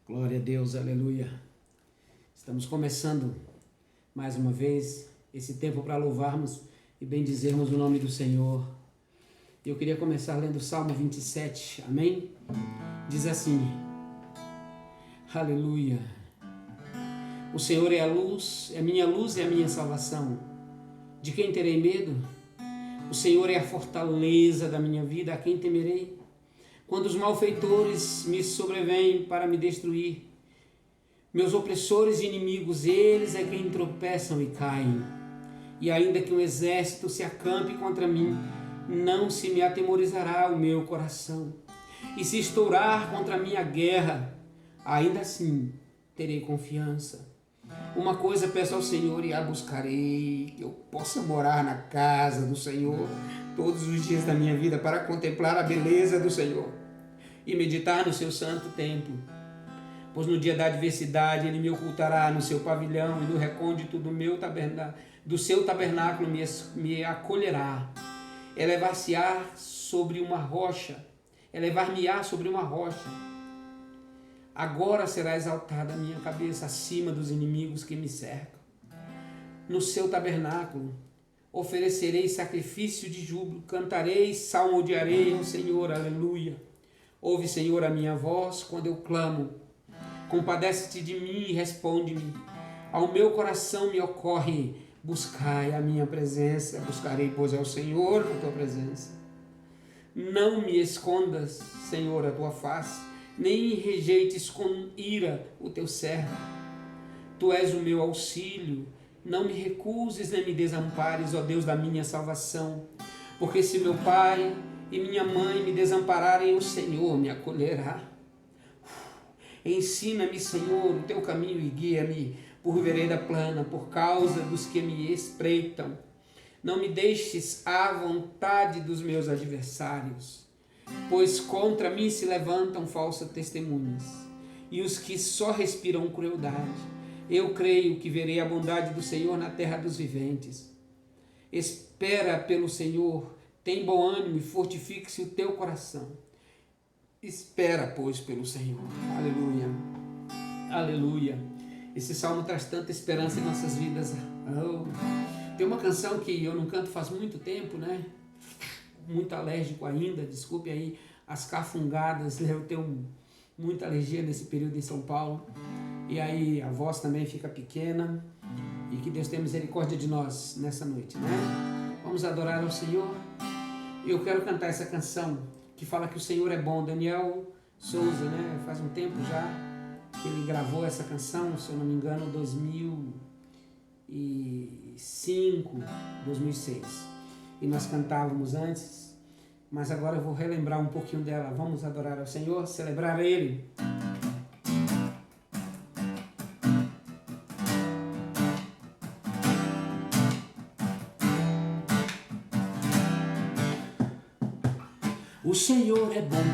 Glória a Deus, aleluia. Estamos começando mais uma vez esse tempo para louvarmos e bendizermos o nome do Senhor. Eu queria começar lendo o Salmo 27, amém? Diz assim, aleluia. O Senhor é a luz e a minha salvação. De quem terei medo? O Senhor é a fortaleza da minha vida, a quem temerei? Quando os malfeitores me sobrevêm para me destruir, meus opressores e inimigos, eles é quem tropeçam e caem. E ainda que um exército se acampe contra mim, não se me atemorizará o meu coração. E se estourar contra mim a guerra, ainda assim terei confiança. Uma coisa peço ao Senhor e a buscarei, que eu possa morar na casa do Senhor todos os dias da minha vida para contemplar a beleza do Senhor e meditar no seu santo templo. Pois no dia da adversidade Ele me ocultará no seu pavilhão e no recôndito do seu tabernáculo me acolherá. Elevar-me-á sobre uma rocha. Agora será exaltada a minha cabeça acima dos inimigos que me cercam. No seu tabernáculo oferecerei sacrifício de júbilo, cantarei, salmodiarei ao Senhor, aleluia. Ouve, Senhor, a minha voz quando eu clamo. Compadece-te de mim e responde-me. Ao meu coração me ocorre, buscai a minha presença. Buscarei, pois, ao Senhor a tua presença. Não me escondas, Senhor, a tua face, nem rejeites com ira o teu servo. Tu és o meu auxílio, não me recuses nem me desampares, ó Deus da minha salvação. Porque se meu pai e minha mãe me desampararem, o Senhor me acolherá. Ensina-me, Senhor, o teu caminho e guia-me por vereda plana, por causa dos que me espreitam. Não me deixes à vontade dos meus adversários, pois contra mim se levantam falsas testemunhas, e os que só respiram crueldade. Eu creio que verei a bondade do Senhor na terra dos viventes. Espera pelo Senhor, tem bom ânimo e fortifique-se o teu coração. Espera, pois, pelo Senhor. Aleluia. Aleluia. Esse salmo traz tanta esperança em nossas vidas. Oh. Tem uma canção que eu não canto faz muito tempo, né? Muito alérgico ainda, desculpe aí as cafungadas, eu tenho muita alergia nesse período em São Paulo, e aí a voz também fica pequena, e que Deus tenha misericórdia de nós nessa noite, né? Vamos adorar ao Senhor. Eu quero cantar essa canção que fala que o Senhor é bom. Daniel Souza, né? Faz um tempo já que ele gravou essa canção, se eu não me engano, 2005, 2006. E nós cantávamos antes, mas agora eu vou relembrar um pouquinho dela. Vamos adorar ao Senhor, celebrar a Ele. O Senhor é bom,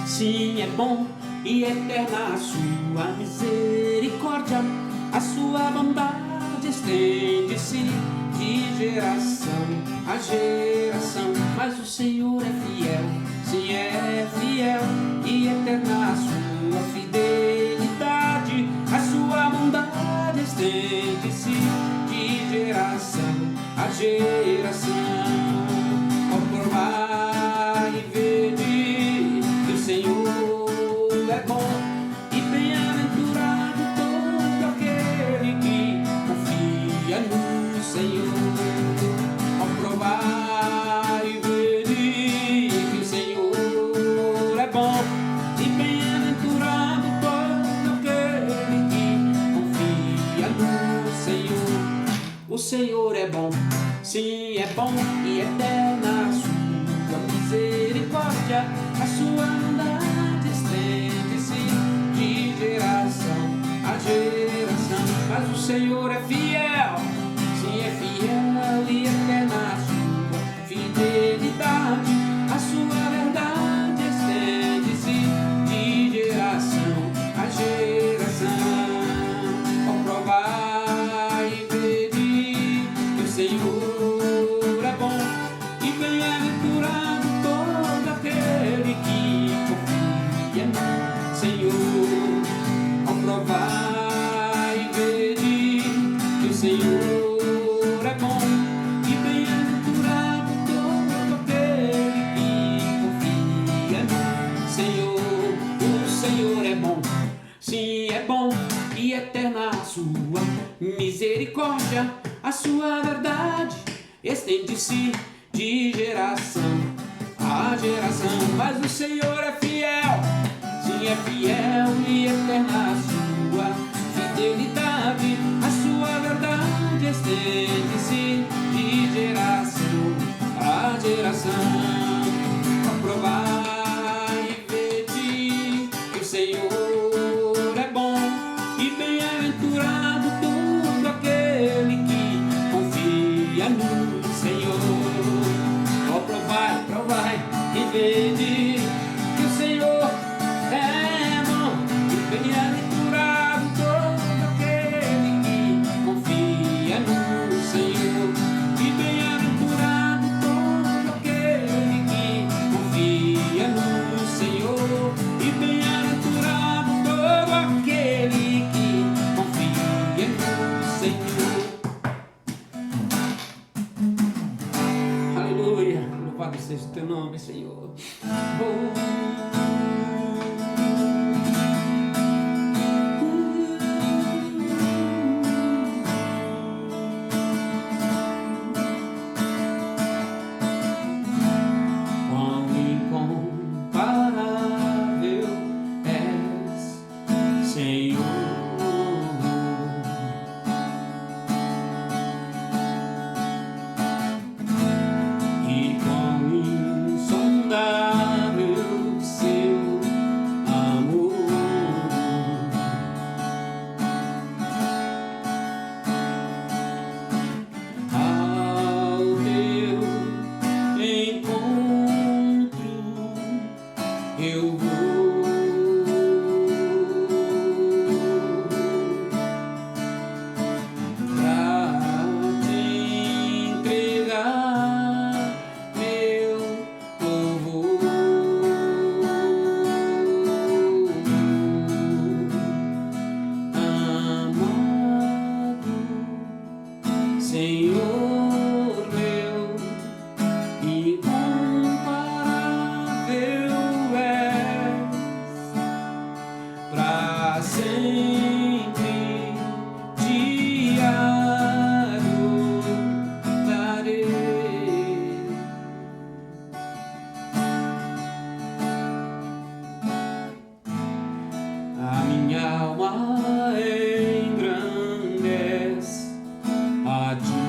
sim é bom, e eterna a sua misericórdia, a sua bondade estende-se de geração a geração. Mas o Senhor é fiel, sim é fiel, e eterna a sua fidelidade, a sua bondade estende-se de geração a geração. Ao provar e vede que o Senhor é bom, e bem-aventurado todo aquele que confia no Senhor. Ao provar e vede que o Senhor é bom, e bem-aventurado todo aquele que confia no Senhor. O Senhor é bom, sim é bom, e eterna a sua misericórdia, a sua bondade estende-se de geração a geração. Mas o Senhor é fiel, sim é fiel, e eterna a sua fidelidade, a sua verdade estende-se de geração a geração. Ao provar e vede que o Senhor é bom, e bem-aventurado todo aquele que confia no Senhor. Sim, é bom e eterna a sua misericórdia, a sua verdade estende-se de geração a geração. Mas o Senhor é fiel, sim, é fiel e eterna a sua fidelidade, a sua verdade estende-se de geração a geração. Provai e vede que o Senhor é bom, e bem-aventurado todo aquele que confia no Senhor. Ó, provai e vede que o Senhor é bom, e bem-aventurado todo aquele que confia no Senhor. E bem-aventurado todo aquele que confia no Senhor. E bem-aventurado todo aquele que confia no Senhor. Aleluia, louvado seja o teu nome, Senhor. Quão incomparável és, Senhor. E quão insondável seu amor. Ao teu encontro eu vou, pra te entregar meu louvor. Amado Senhor meu, incomparável és, pra sempre te adorarei. A minha alma engrandece a ti.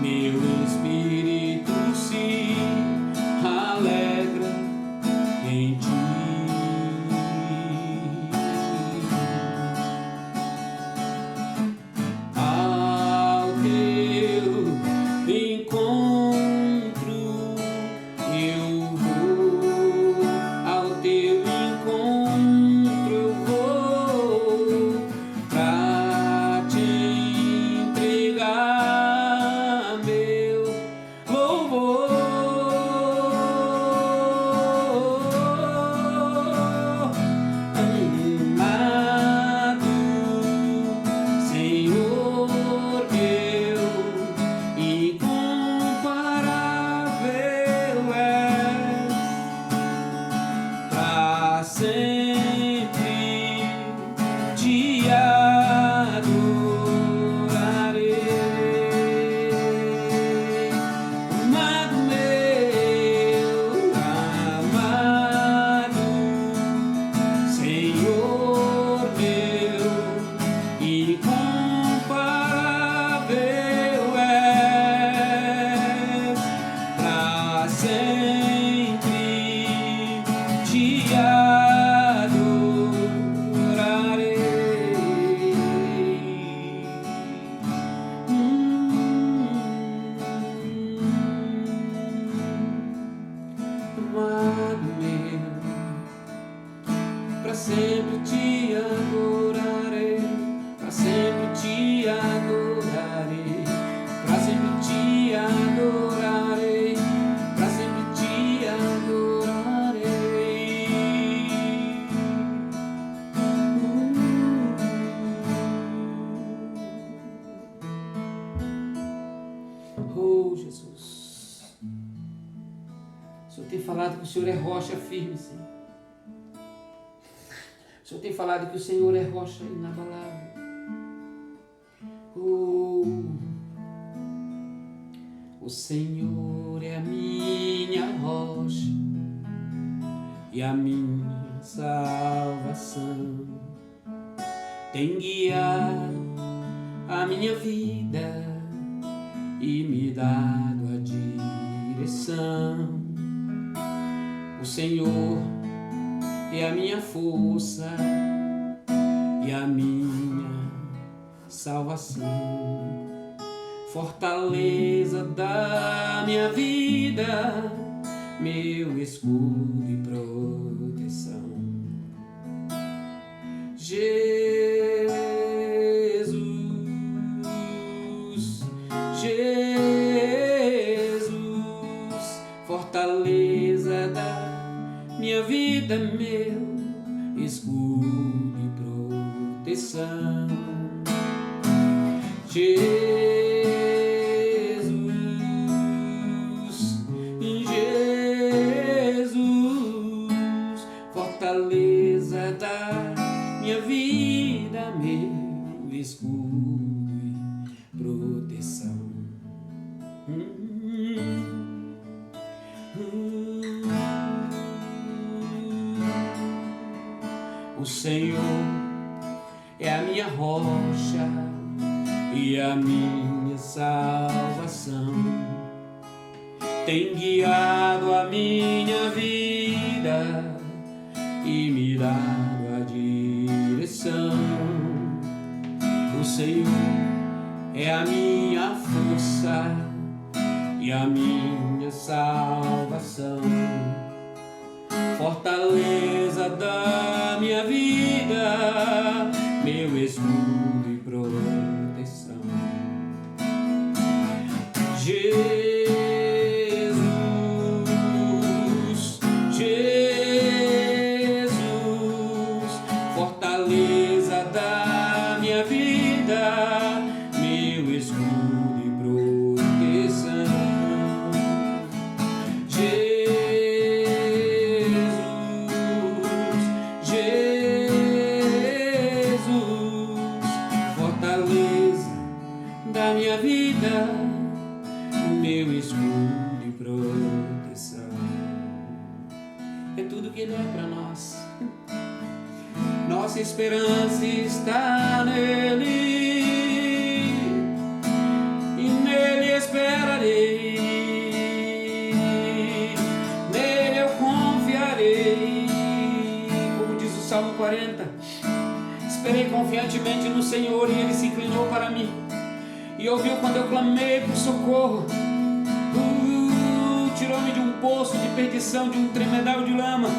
Meu espírito se alegra em ti. Ao teu encontro eu vou, ao teu encontro eu vou, pra te entregar meu louvor. Amado Senhor meu, incomparável és, pra sempre te adorarei. Amado meu, amado Senhor meu, incomparável és, pra sempre te adorarei. Amado meu, pra sempre te adorarei, pra sempre te adorarei, pra sempre te adorarei, pra sempre te adorarei. Oh, Jesus. O Senhor tem falado que o Senhor é rocha firme, Senhor. O Senhor tem falado que o Senhor é rocha inabalável. O Senhor é a minha rocha e a minha salvação. Tem guiado a minha vida e me dado a direção. O Senhor é a minha força e a minha salvação, fortaleza da minha vida, meu escudo e proteção. Jesus, fortaleza da minha vida, meu escudo e proteção. Jesus, fortaleza da minha vida, meu escudo e proteção. O Senhor é a minha rocha e a minha salvação. Tem guiado a minha vida e me dado a direção. O Senhor é a minha força e a minha salvação, fortaleza da minha vida, meu escudo e proteção. Jesus, fortaleza da minha vida, meu escudo e proteção. Fortaleza da minha vida, meu escudo e proteção. É tudo que Ele é para nós. Nossa esperança está nele e nele esperarei. Nele eu confiarei. Como diz o Salmo 40. Esperei confiantemente no Senhor e Ele se inclinou para mim e ouviu quando eu clamei por socorro. Tirou-me de um poço de perdição, de um tremedal de lama,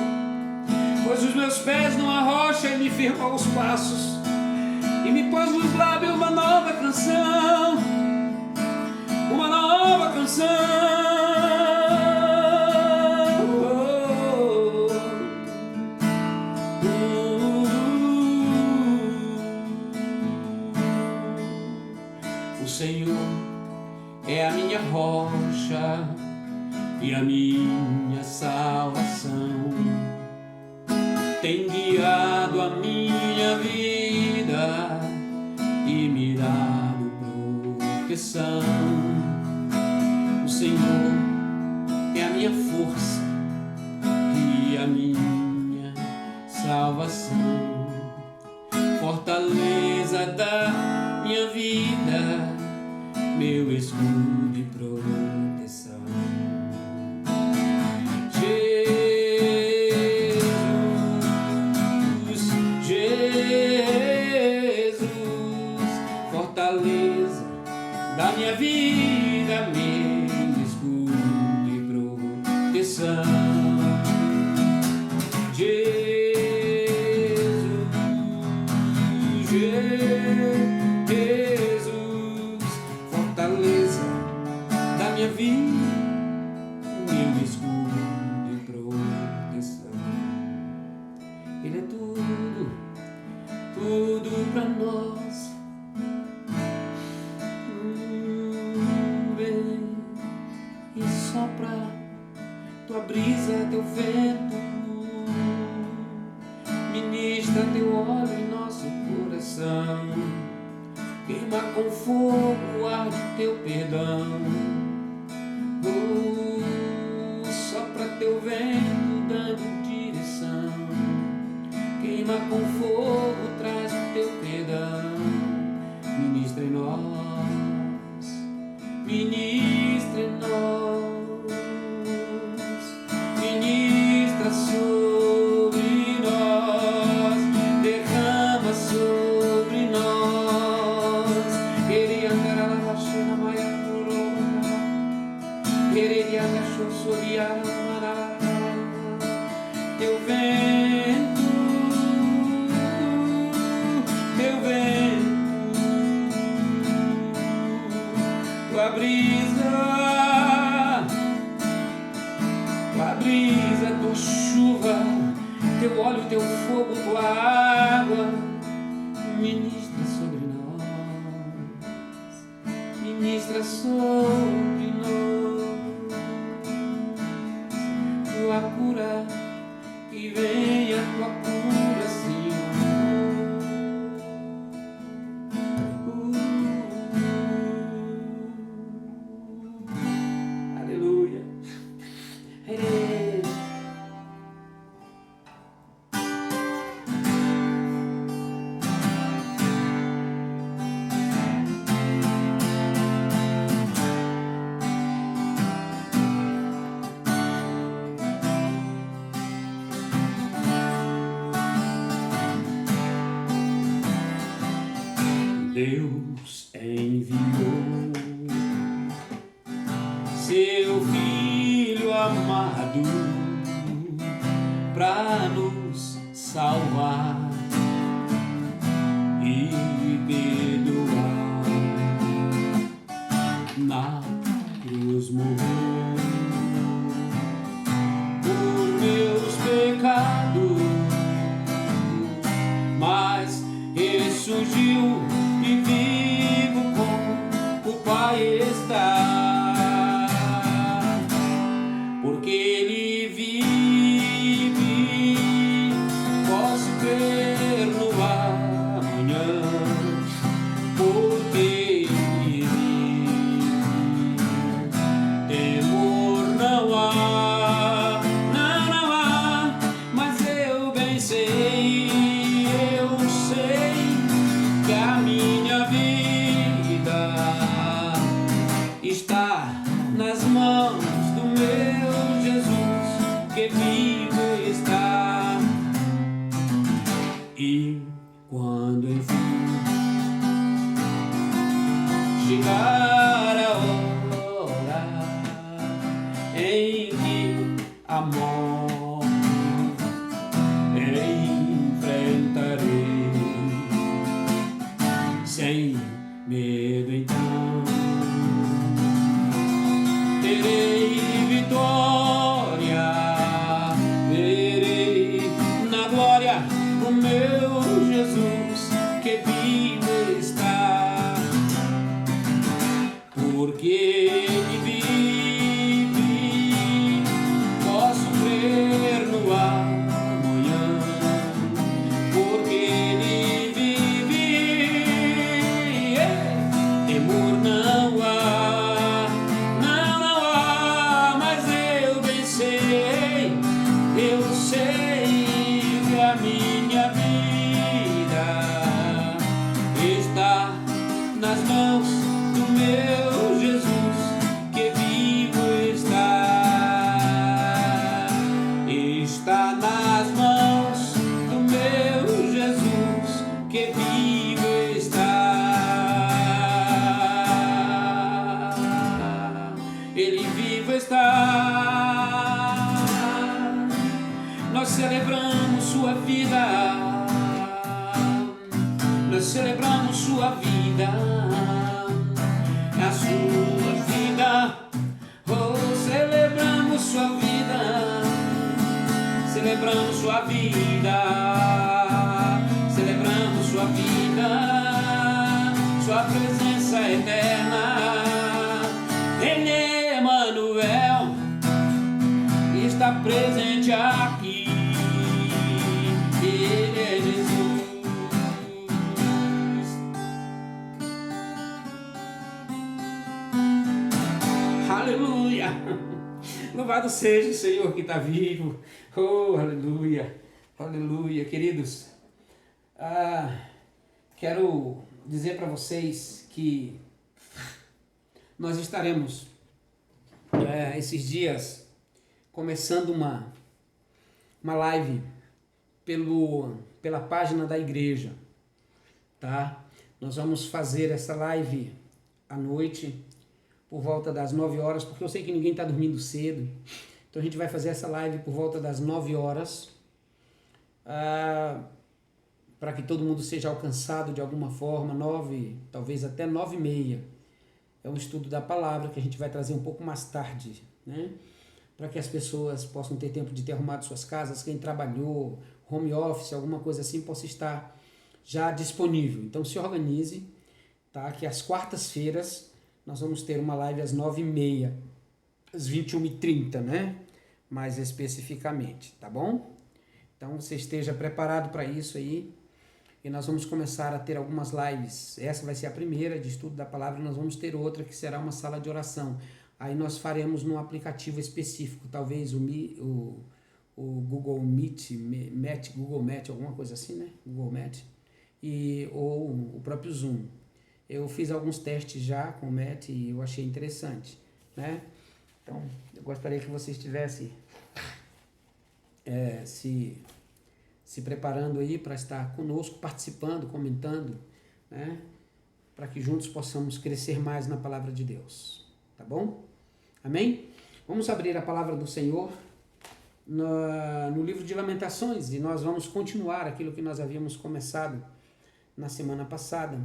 pôs os meus pés numa rocha e me firmou os passos, e me pôs nos lábios uma nova canção, uma nova canção. O Senhor é a minha rocha e a minha salvação. Tem guiado a minha vida e me dado proteção. O Senhor é a minha força e a minha salvação, fortaleza da minha vida, meu escudo e proteção. Jesus, fortaleza da minha vida, meu escudo e proteção. Jesus, fortaleza da minha vida, meu escudo e proteção. Ele é tudo, tudo pra nós. Vem e sopra tua brisa, teu vento, ministra teu óleo em nosso coração, queima com fogo o ar de teu perdão. Sopra teu vento dando direção, queima com fogo, traz o teu perdão. Ministra em nós, ministra em nós, ministra sobre nós, derrama sobre nós. Queria andar a la chana maia, queria achar soria, teu vento, teu vento, tua brisa, tua chuva, teu óleo, teu fogo, tua água, ministra sobre nós, ministra sobre nós, tua cura, que venha tua cura, Senhor. Aleluia. Deus enviou seu Filho amado para nos salvar e perdoar. Na cruz morreu por meus pecados, mas ressurgiu e vivo com o Pai está, porque Ele vive, posso crer no amanhã, porque Ele vive, temor não há, não há, mas eu bem sei, que a minha vida está nas mãos do meu Jesus, que vivo está. E quando enfim chegar a hora em que a morte enfrentarei, sem medo então terei vitória, verei na glória o meu Jesus, que vivo está, porque Ele vive, posso crer no amanhã, porque Ele vive, temor não há, não há, mas eu bem sei, que a minha vida está nas mãos do meu Jesus, que vivo está nas mãos do meu Jesus, que vivo está, Ele vivo está. Nós celebramos sua vida, nós celebramos sua vida, a sua vida, oh, celebramos sua vida, celebramos sua vida, celebramos sua vida, sua presença eterna. Ele é Emmanuel, está presente aqui. Ele é Jesus. Aleluia! Louvado seja o Senhor que está vivo. Oh, aleluia! Aleluia, queridos. Quero dizer para vocês que nós estaremos esses dias começando uma live pela página da igreja, tá? Nós vamos fazer essa live à noite, por volta das 9 horas, porque eu sei que ninguém está dormindo cedo, então a gente vai fazer essa live por volta das 9 horas, para que todo mundo seja alcançado de alguma forma, 9, talvez até 9h30. É um estudo da palavra que a gente vai trazer um pouco mais tarde, né? Para que as pessoas possam ter tempo de ter arrumado suas casas, quem trabalhou, home office, alguma coisa assim, possa estar já disponível. Então se organize, tá? Que às quartas-feiras nós vamos ter uma live às 9h30, às 21h30, né? Mais especificamente, tá bom? Então você esteja preparado para isso aí. E nós vamos começar a ter algumas lives. Essa vai ser a primeira de estudo da palavra. Nós vamos ter outra que será uma sala de oração. Aí nós faremos num aplicativo específico, talvez o Google Meet, Google Meet, alguma coisa assim, né? Google Meet. Ou o próprio Zoom. Eu fiz alguns testes já com o Meet e eu achei interessante, né? Então, eu gostaria que você estivesse se preparando aí para estar conosco, participando, comentando, né? Para que juntos possamos crescer mais na palavra de Deus, tá bom? Amém? Vamos abrir a palavra do Senhor no livro de Lamentações e nós vamos continuar aquilo que nós havíamos começado na semana passada.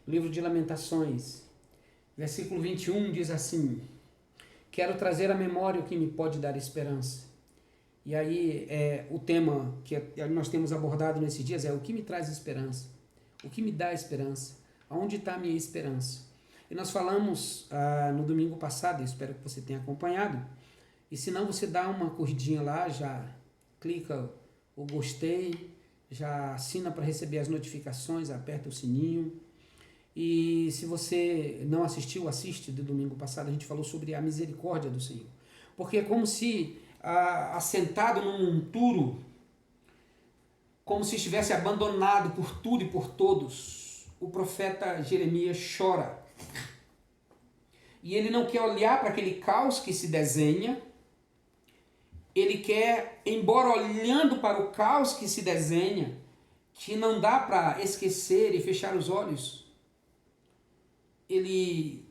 O livro de Lamentações, versículo 21 diz assim: quero trazer à memória o que me pode dar esperança. E aí o tema que nós temos abordado nesses dias é o que me traz esperança, o que me dá esperança, aonde está a minha esperança. E nós falamos no domingo passado, eu espero que você tenha acompanhado, e se não você dá uma corridinha lá, já clica o gostei, já assina para receber as notificações, aperta o sininho. E se você não assistiu, assiste do domingo passado, a gente falou sobre a misericórdia do Senhor. Porque é como se assentado num monturo, como se estivesse abandonado por tudo e por todos, o profeta Jeremias chora. E ele não quer olhar para aquele caos que se desenha, ele quer, embora olhando para o caos que se desenha, que não dá para esquecer e fechar os olhos, ele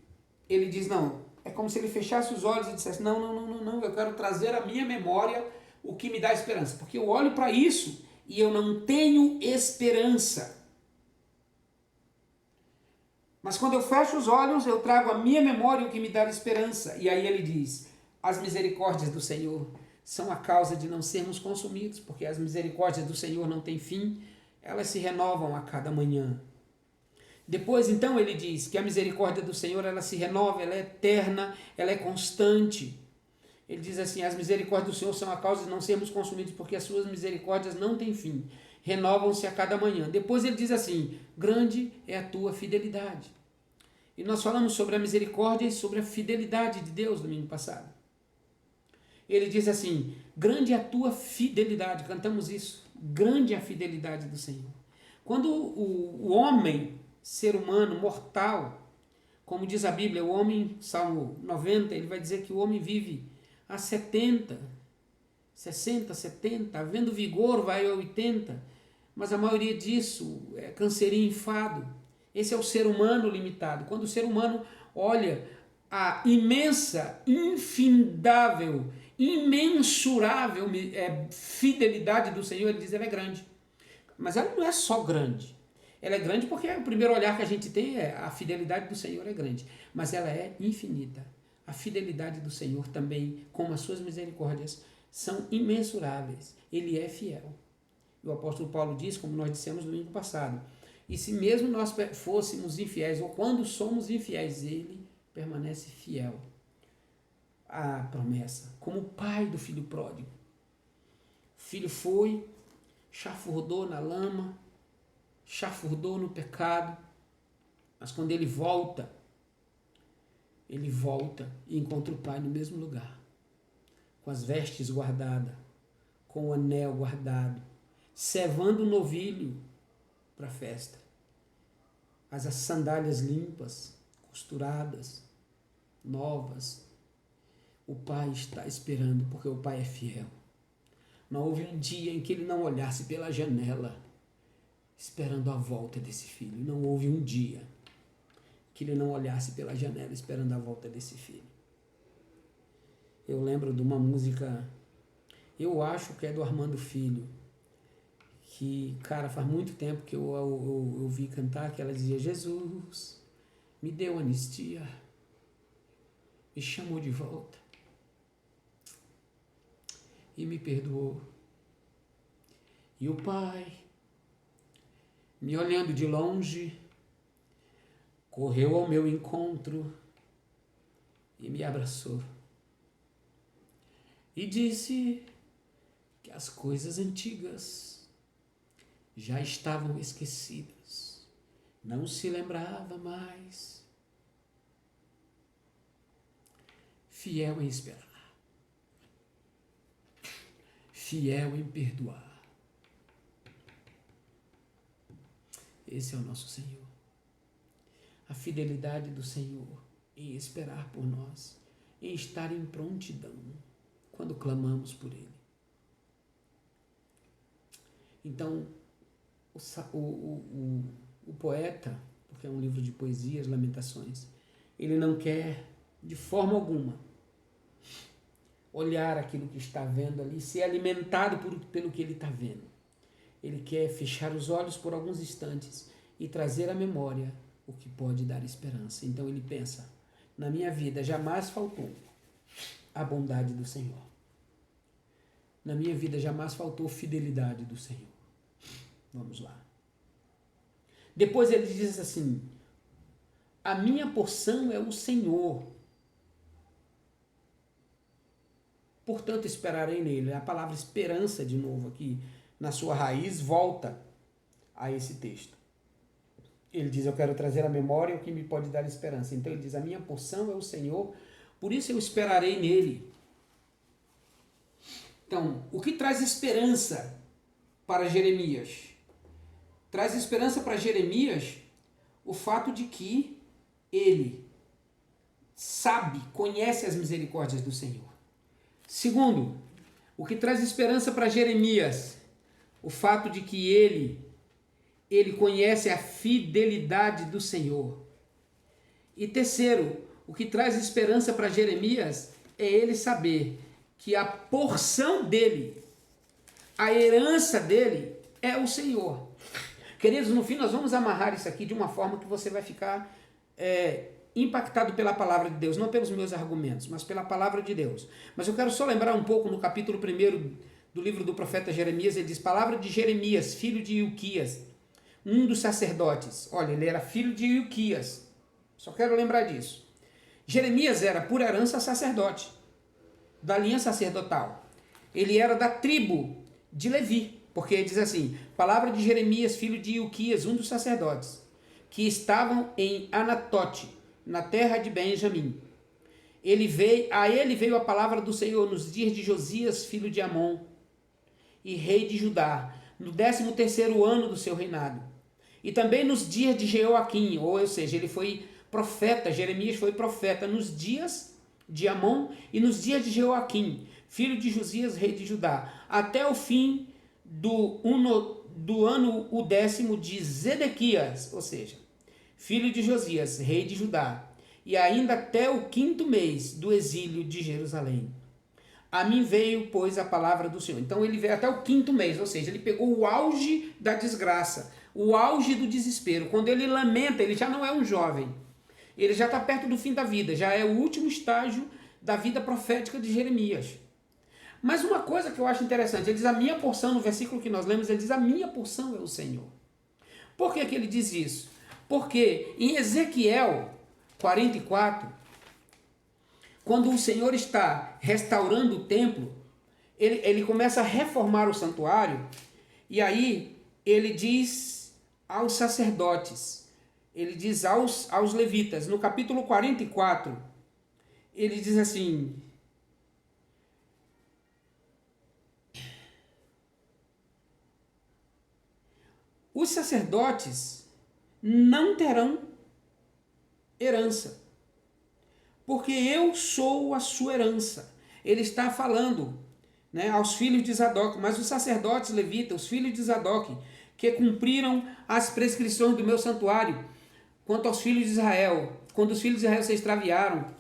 diz, não, é como se ele fechasse os olhos e dissesse, não, eu quero trazer à minha memória o que me dá esperança, porque eu olho para isso e eu não tenho esperança. Mas quando eu fecho os olhos, eu trago à minha memória o que me dá esperança. E aí ele diz, as misericórdias do Senhor são a causa de não sermos consumidos, porque as misericórdias do Senhor não têm fim, elas se renovam a cada manhã. Depois, então, ele diz que a misericórdia do Senhor, ela se renova, ela é eterna, ela é constante. Ele diz assim, as misericórdias do Senhor são a causa de não sermos consumidos, porque as suas misericórdias não têm fim, renovam-se a cada manhã. Depois ele diz assim, grande é a tua fidelidade. E nós falamos sobre a misericórdia e sobre a fidelidade de Deus no domingo passado. Ele diz assim, grande é a tua fidelidade, cantamos isso, grande é a fidelidade do Senhor. Quando o homem, ser humano, mortal, como diz a Bíblia, o homem, Salmo 90, ele vai dizer que o homem vive a 70, 60, 70, havendo vigor vai a 80, mas a maioria disso é canseirinho, enfado. Esse é o ser humano limitado. Quando o ser humano olha a imensa, infindável, imensurável fidelidade do Senhor, ele diz, ela é grande. Mas ela não é só grande. Ela é grande porque o primeiro olhar que a gente tem é a fidelidade do Senhor é grande, mas ela é infinita. A fidelidade do Senhor também, como as suas misericórdias, são imensuráveis. Ele é fiel. E o apóstolo Paulo diz, como nós dissemos no domingo passado, e se mesmo nós fôssemos infiéis, ou quando somos infiéis, ele permanece fiel. a promessa, como o pai do filho pródigo. O filho foi, chafurdou na lama, chafurdou no pecado, mas quando ele volta e encontra o pai no mesmo lugar, com as vestes guardadas, com o anel guardado, cevando o novilho para a festa, as sandálias limpas, costuradas, novas. O pai está esperando, porque o pai é fiel. Não houve um dia em que ele não olhasse pela janela, esperando a volta desse filho. Não houve um dia que ele não olhasse pela janela, esperando a volta desse filho. Eu lembro de uma música, eu acho que é do Armando Filho, que, cara, faz muito tempo que eu ouvi cantar, que ela dizia: Jesus me deu anistia, me chamou de volta e me perdoou. E o Pai, me olhando de longe, correu ao meu encontro e me abraçou. E disse que as coisas antigas já estavam esquecidas, não se lembrava mais. Fiel em esperar, fiel em perdoar. Esse é o nosso Senhor. A fidelidade do Senhor em esperar por nós, em estar em prontidão quando clamamos por Ele. Então, o poeta, porque é um livro de poesias, lamentações, ele não quer de forma alguma olhar aquilo que está vendo ali, ser alimentado pelo que ele está vendo. Ele quer fechar os olhos por alguns instantes e trazer à memória o que pode dar esperança. Então ele pensa: na minha vida jamais faltou a bondade do Senhor. Na minha vida jamais faltou fidelidade do Senhor. Vamos lá. Depois ele diz assim: a minha porção é o Senhor, portanto esperarei nele. A palavra esperança, de novo aqui, na sua raiz, volta a esse texto. Ele diz: eu quero trazer à memória o que me pode dar esperança. Então ele diz: a minha porção é o Senhor, por isso eu esperarei nele. Então, o que traz esperança para Jeremias? Traz esperança para Jeremias o fato de que ele sabe, conhece as misericórdias do Senhor. Segundo, o que traz esperança para Jeremias, o fato de que ele conhece a fidelidade do Senhor. E terceiro, o que traz esperança para Jeremias é ele saber que a porção dele, a herança dele é o Senhor. Queridos, no fim nós vamos amarrar isso aqui de uma forma que você vai ficar impactado pela palavra de Deus, não pelos meus argumentos, mas pela palavra de Deus. Mas eu quero só lembrar um pouco no capítulo 1 do livro do profeta Jeremias, ele diz: palavra de Jeremias, filho de Ilquias, um dos sacerdotes. Olha, ele era filho de Ilquias. Só quero lembrar disso. Jeremias era, por herança, sacerdote, da linha sacerdotal. Ele era da tribo de Levi, porque ele diz assim: palavra de Jeremias, filho de Ilquias, um dos sacerdotes, que estavam em Anatote, na terra de Benjamim. A ele veio a palavra do Senhor nos dias de Josias, filho de Amon, e rei de Judá, no 13º ano do seu reinado. E também nos dias de Jeoaquim, ou seja, ele foi profeta, Jeremias foi profeta nos dias de Amon e nos dias de Jeoaquim, filho de Josias, rei de Judá, até o fim do ano o 10º de Zedequias, ou seja, filho de Josias, rei de Judá, e ainda até o 5º mês do exílio de Jerusalém. A mim veio, pois, a palavra do Senhor. Então ele veio até o 5º mês, ou seja, ele pegou o auge da desgraça, o auge do desespero. Quando ele lamenta, ele já não é um jovem, ele já está perto do fim da vida, já é o último estágio da vida profética de Jeremias. Mas uma coisa que eu acho interessante, ele diz: a minha porção, no versículo que nós lemos, ele diz: a minha porção é o Senhor. Por que que ele diz isso? Porque em Ezequiel 44, quando o Senhor está restaurando o templo, ele começa a reformar o santuário, e aí ele diz aos sacerdotes, ele diz aos levitas, no capítulo 44, ele diz assim: os sacerdotes não terão herança, porque eu sou a sua herança. Ele está falando, né, aos filhos de Zadok, mas os sacerdotes levitas, os filhos de Zadok, que cumpriram as prescrições do meu santuário, quanto aos filhos de Israel, quando os filhos de Israel se extraviaram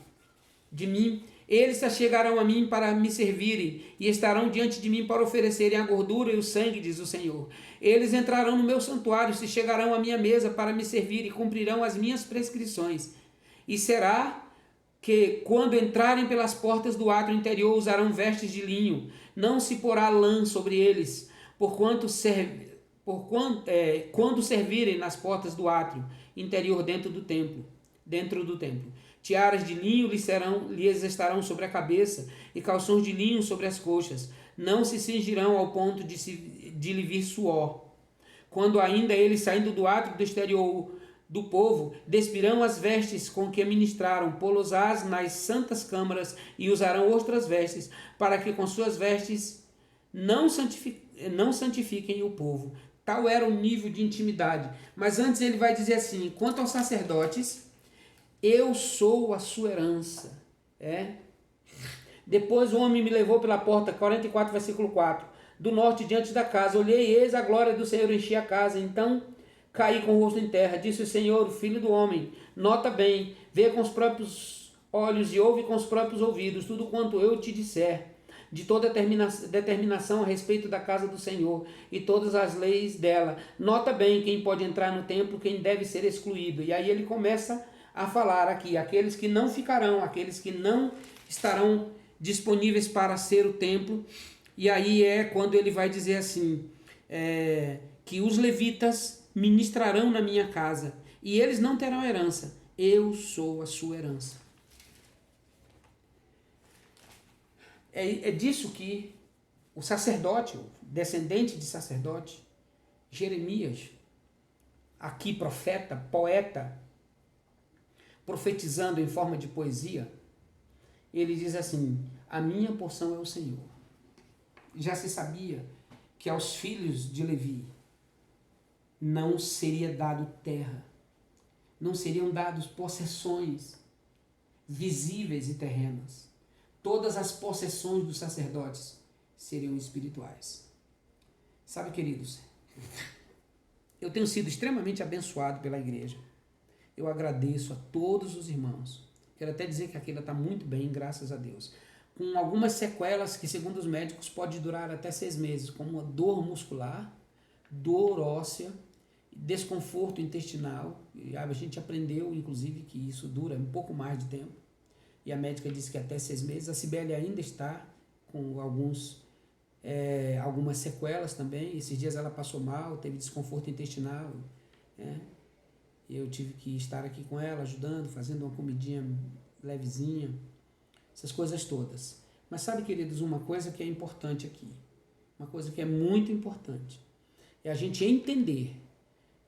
de mim, eles se chegarão a mim para me servirem e estarão diante de mim para oferecerem a gordura e o sangue, diz o Senhor. Eles entrarão no meu santuário, se chegarão à minha mesa para me servir e cumprirão as minhas prescrições. E será que, quando entrarem pelas portas do átrio interior, usarão vestes de linho, não se porá lã sobre eles, quando servirem nas portas do átrio interior dentro do templo. Tiaras de linho lhes estarão sobre a cabeça, e calções de linho sobre as coxas. Não se cingirão ao ponto de lhe vir suor. Quando ainda eles, saindo do átrio do exterior do povo, despirão as vestes com que ministraram, pô-los-ás nas santas câmaras, e usarão outras vestes, para que com suas vestes não santifiquem o povo. Tal era o nível de intimidade. Mas antes ele vai dizer assim: quanto aos sacerdotes, eu sou a sua herança. Depois o homem me levou pela porta, 44, versículo 4, do norte diante da casa. Olhei, e eis a glória do Senhor enchia a casa. Então caí com o rosto em terra. Disse o Senhor, filho do homem, nota bem, vê com os próprios olhos e ouve com os próprios ouvidos tudo quanto eu te disser, de toda determinação a respeito da casa do Senhor e todas as leis dela. Nota bem quem pode entrar no templo, quem deve ser excluído. E aí ele começa a falar aqui, aqueles que não ficarão, aqueles que não estarão disponíveis para ser o templo. E aí é quando ele vai dizer assim, que os levitas ministrarão na minha casa, e eles não terão herança, eu sou a sua herança. É disso que o sacerdote, o descendente de sacerdote, Jeremias, aqui profeta, poeta, profetizando em forma de poesia, ele diz assim: a minha porção é o Senhor. Já se sabia que aos filhos de Levi não seria dado terra, não seriam dados possessões visíveis e terrenas. Todas as possessões dos sacerdotes seriam espirituais. Sabe, queridos, eu tenho sido extremamente abençoado pela igreja. Eu agradeço a todos os irmãos. Quero até dizer que aquilo está muito bem, graças a Deus. Com algumas sequelas que, segundo os médicos, pode durar até 6 meses, como uma dor muscular, dor óssea, desconforto intestinal. E a gente aprendeu, inclusive, que isso dura um pouco mais de tempo. E a médica disse que até 6 meses. A Cibele ainda está com algumas sequelas também. Esses dias ela passou mal, teve desconforto intestinal. Eu tive que estar aqui com ela, ajudando, fazendo uma comidinha levezinha, essas coisas todas. Mas sabe, queridos, uma coisa que é importante aqui, uma coisa que é muito importante, é a gente entender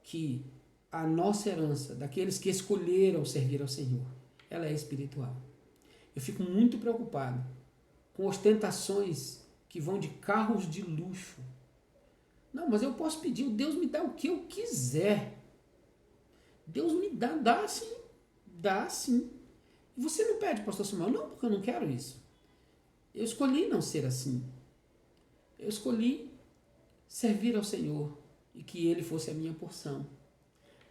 que a nossa herança, daqueles que escolheram servir ao Senhor, ela é espiritual. Eu fico muito preocupado com ostentações que vão de carros de luxo. Não, mas eu posso pedir, Deus me dá o que eu quiser. Deus me dá sim, dá sim. E você não pede, pastor Samuel? Não, porque eu não quero isso. Eu escolhi não ser assim. Eu escolhi servir ao Senhor e que Ele fosse a minha porção.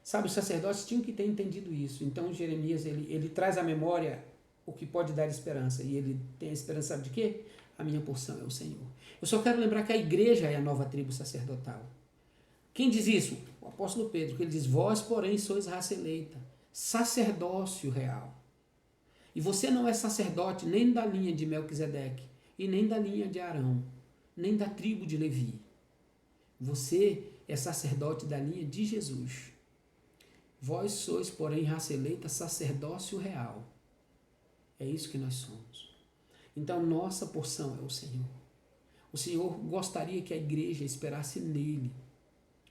Sabe, os sacerdotes tinham que ter entendido isso. Então Jeremias, ele traz à memória o que pode dar esperança. E ele tem a esperança, sabe de quê? A minha porção é o Senhor. Eu só quero lembrar que a igreja é a nova tribo sacerdotal. Quem diz isso? O apóstolo Pedro, que ele diz: vós, porém, sois raça eleita, sacerdócio real. E você não é sacerdote nem da linha de Melquisedeque, e nem da linha de Arão, nem da tribo de Levi. Você é sacerdote da linha de Jesus. Vós sois, porém, raça eleita, sacerdócio real. É isso que nós somos. Então, nossa porção é o Senhor. O Senhor gostaria que a igreja esperasse nele,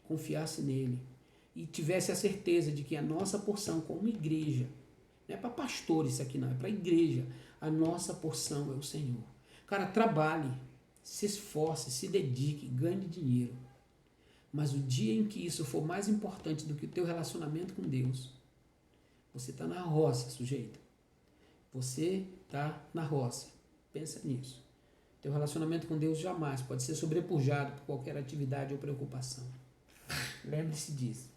confiasse nele e tivesse a certeza de que a nossa porção como igreja, não é para pastor isso aqui não, é para igreja, a nossa porção é o Senhor. Cara, trabalhe, se esforce, se dedique, ganhe dinheiro. Mas o dia em que isso for mais importante do que o teu relacionamento com Deus, você está na roça, sujeito. Você está na roça. Pensa nisso. Teu relacionamento com Deus jamais pode ser sobrepujado por qualquer atividade ou preocupação. Lembre-se disso.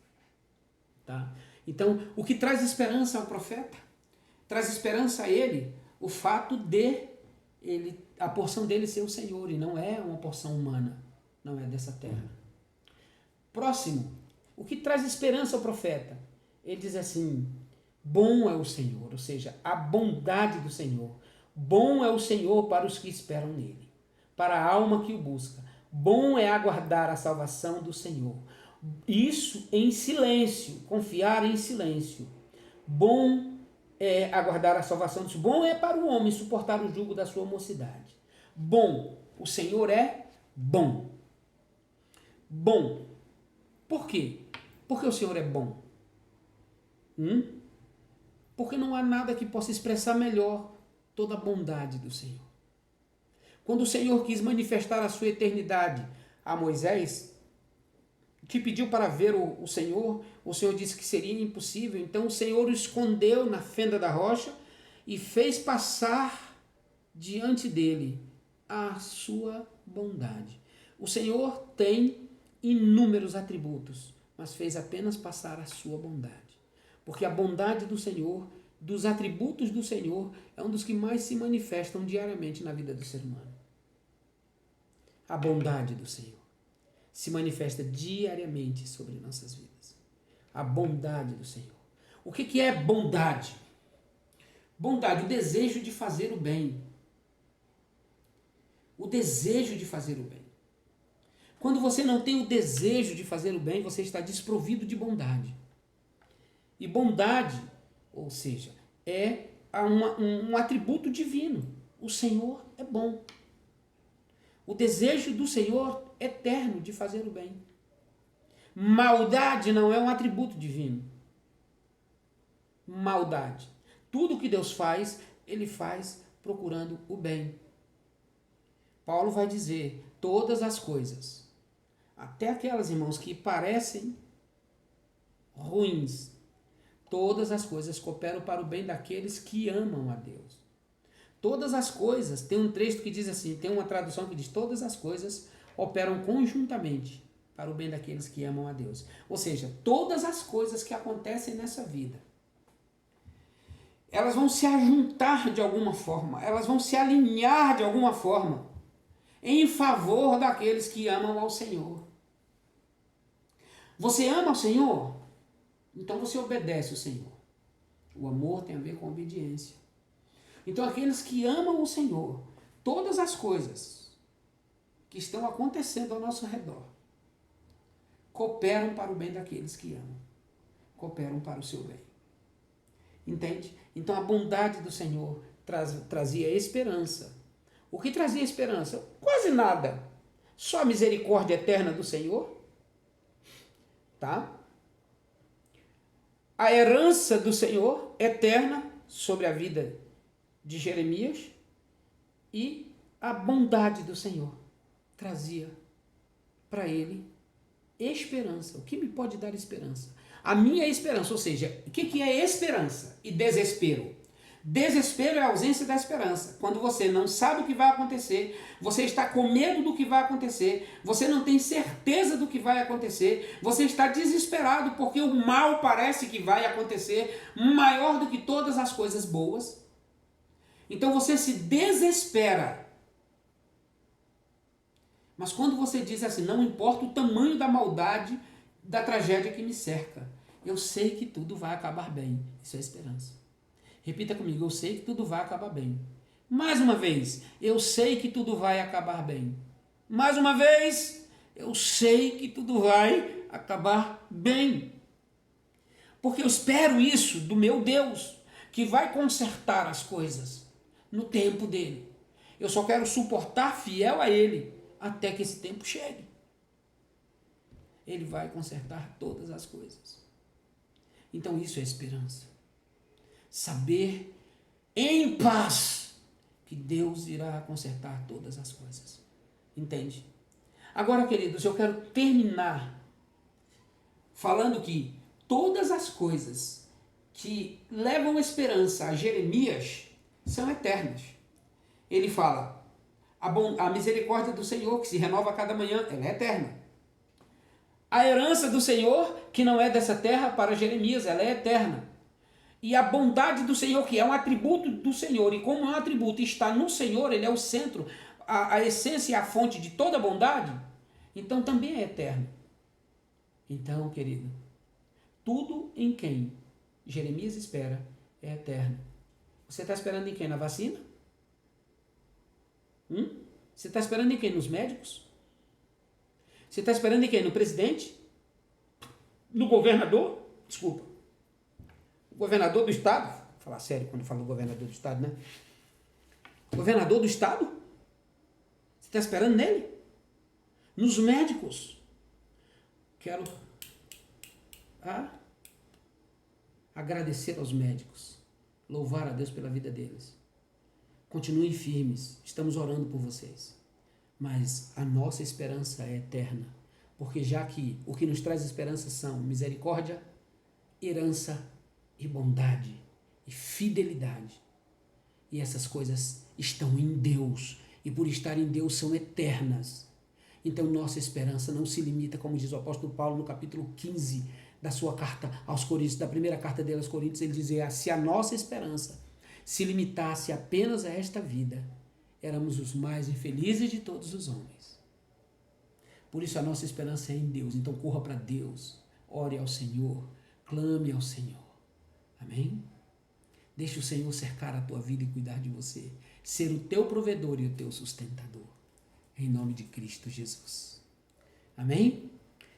Tá? Então, o que traz esperança ao profeta? Traz esperança a ele o fato de a porção dele ser o Senhor, e não é uma porção humana, não é dessa terra. Próximo, o que traz esperança ao profeta? Ele diz assim, bom é o Senhor, ou seja, a bondade do Senhor. Bom é o Senhor para os que esperam nele, para a alma que o busca. Bom é aguardar a salvação do Senhor. Isso em silêncio, confiar em silêncio. Bom é aguardar a salvação do Senhor. Bom é para o homem suportar o jugo da sua mocidade. Bom, o Senhor é bom. Bom. Por quê? Porque o Senhor é bom. Porque não há nada que possa expressar melhor toda a bondade do Senhor. Quando o Senhor quis manifestar a sua eternidade a Moisés, que pediu para ver o Senhor disse que seria impossível, então o Senhor o escondeu na fenda da rocha e fez passar diante dele a sua bondade. O Senhor tem inúmeros atributos, mas fez apenas passar a sua bondade. Porque a bondade do Senhor, dos atributos do Senhor, é um dos que mais se manifestam diariamente na vida do ser humano. A bondade do Senhor se manifesta diariamente sobre nossas vidas. A bondade do Senhor. O que é bondade? Bondade, o desejo de fazer o bem. O desejo de fazer o bem. Quando você não tem o desejo de fazer o bem, você está desprovido de bondade. E bondade, ou seja, é um atributo divino. O Senhor é bom. O desejo do Senhor eterno de fazer o bem. Maldade não é um atributo divino. Maldade. Tudo que Deus faz, Ele faz procurando o bem. Paulo vai dizer, todas as coisas, até aquelas, irmãos, que parecem ruins, todas as coisas cooperam para o bem daqueles que amam a Deus. Todas as coisas, tem um texto que diz assim, tem uma tradução que diz, todas as coisas operam conjuntamente para o bem daqueles que amam a Deus. Ou seja, todas as coisas que acontecem nessa vida, elas vão se ajuntar de alguma forma, elas vão se alinhar de alguma forma em favor daqueles que amam ao Senhor. Você ama ao Senhor? Então você obedece o Senhor. O amor tem a ver com obediência. Então aqueles que amam o Senhor, todas as coisas que estão acontecendo ao nosso redor, cooperam para o bem daqueles que amam. Cooperam para o seu bem. Entende? Então a bondade do Senhor trazia esperança. O que trazia esperança? Quase nada. Só a misericórdia eterna do Senhor. Tá? A herança do Senhor eterna sobre a vida de Jeremias e a bondade do Senhor trazia para ele esperança. O que me pode dar esperança? A minha esperança, ou seja, o que é esperança e desespero? Desespero é a ausência da esperança. Quando você não sabe o que vai acontecer, você está com medo do que vai acontecer, você não tem certeza do que vai acontecer, você está desesperado porque o mal parece que vai acontecer maior do que todas as coisas boas. Então você se desespera. Mas quando você diz assim, não importa o tamanho da maldade, da tragédia que me cerca, eu sei que tudo vai acabar bem. Isso é esperança. Repita comigo, eu sei que tudo vai acabar bem. Mais uma vez, eu sei que tudo vai acabar bem. Mais uma vez, eu sei que tudo vai acabar bem. Porque eu espero isso do meu Deus. que vai consertar as coisas no tempo dele. Eu só quero suportar fiel a ele até que esse tempo chegue. Ele vai consertar todas as coisas. Então isso é esperança. Saber em paz que Deus irá consertar todas as coisas. Entende? Agora, queridos, eu quero terminar falando que todas as coisas que levam esperança a Jeremias são eternas. Ele fala, a misericórdia do Senhor que se renova a cada manhã, ela é eterna. A herança do Senhor, que não é dessa terra, para Jeremias, ela é eterna. E a bondade do Senhor, que é um atributo do Senhor, e como é um atributo, está no Senhor, ele é o centro, a essência e a fonte de toda bondade, então também é eterno. Então, querido, tudo em quem Jeremias espera é eterno. Você está esperando em quem? Na vacina? Você está esperando em quem? Nos médicos? Você está esperando em quem? No presidente? No governador? Desculpa. O governador do estado? Vou falar sério quando falo governador do estado, né? Governador do estado? Você está esperando nele? Nos médicos? Quero agradecer aos médicos. Louvar a Deus pela vida deles. Continuem firmes. Estamos orando por vocês. Mas a nossa esperança é eterna, porque já que o que nos traz esperança são misericórdia, herança e bondade e fidelidade. E essas coisas estão em Deus, e por estar em Deus são eternas. Então nossa esperança não se limita, como diz o apóstolo Paulo no capítulo 15 da sua carta aos Coríntios, da primeira carta dele aos Coríntios, ele dizia, se a nossa esperança se limitasse apenas a esta vida, éramos os mais infelizes de todos os homens. Por isso a nossa esperança é em Deus. Então corra para Deus, ore ao Senhor, clame ao Senhor. Amém? Deixe o Senhor cercar a tua vida e cuidar de você. Ser o teu provedor e o teu sustentador. Em nome de Cristo Jesus. Amém?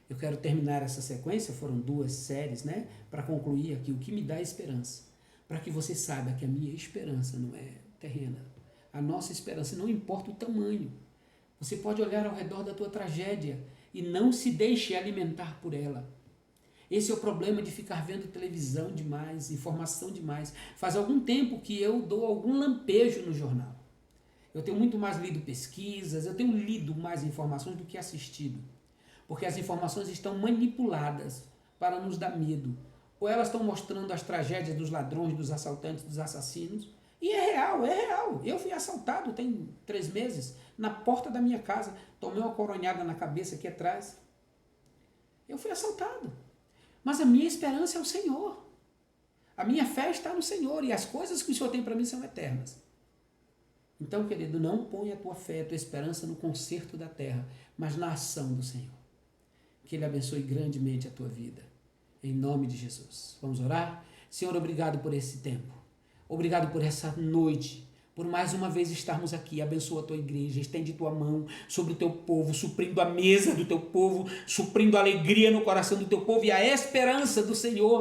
Eu quero terminar essa sequência, foram 2 séries, né? Para concluir aqui o que me dá esperança. Para que você saiba que a minha esperança não é terrena. A nossa esperança, não importa o tamanho. Você pode olhar ao redor da tua tragédia e não se deixe alimentar por ela. Esse é o problema de ficar vendo televisão demais, informação demais. Faz algum tempo que eu dou algum lampejo no jornal. Eu tenho muito mais lido pesquisas, eu tenho lido mais informações do que assistido. Porque as informações estão manipuladas para nos dar medo. Ou elas estão mostrando as tragédias dos ladrões, dos assaltantes, dos assassinos. E é real, é real. Eu fui assaltado tem 3 meses, na porta da minha casa. Tomei uma coronhada na cabeça aqui atrás. Eu fui assaltado. Mas a minha esperança é o Senhor. A minha fé está no Senhor. E as coisas que o Senhor tem para mim são eternas. Então, querido, não ponha a tua fé, a tua esperança no conserto da terra, mas na ação do Senhor. Que Ele abençoe grandemente a tua vida. Em nome de Jesus. Vamos orar? Senhor, obrigado por esse tempo. Obrigado por essa noite, por mais uma vez estarmos aqui. Abençoa a tua igreja, estende tua mão sobre o teu povo, suprindo a mesa do teu povo, suprindo a alegria no coração do teu povo e a esperança do Senhor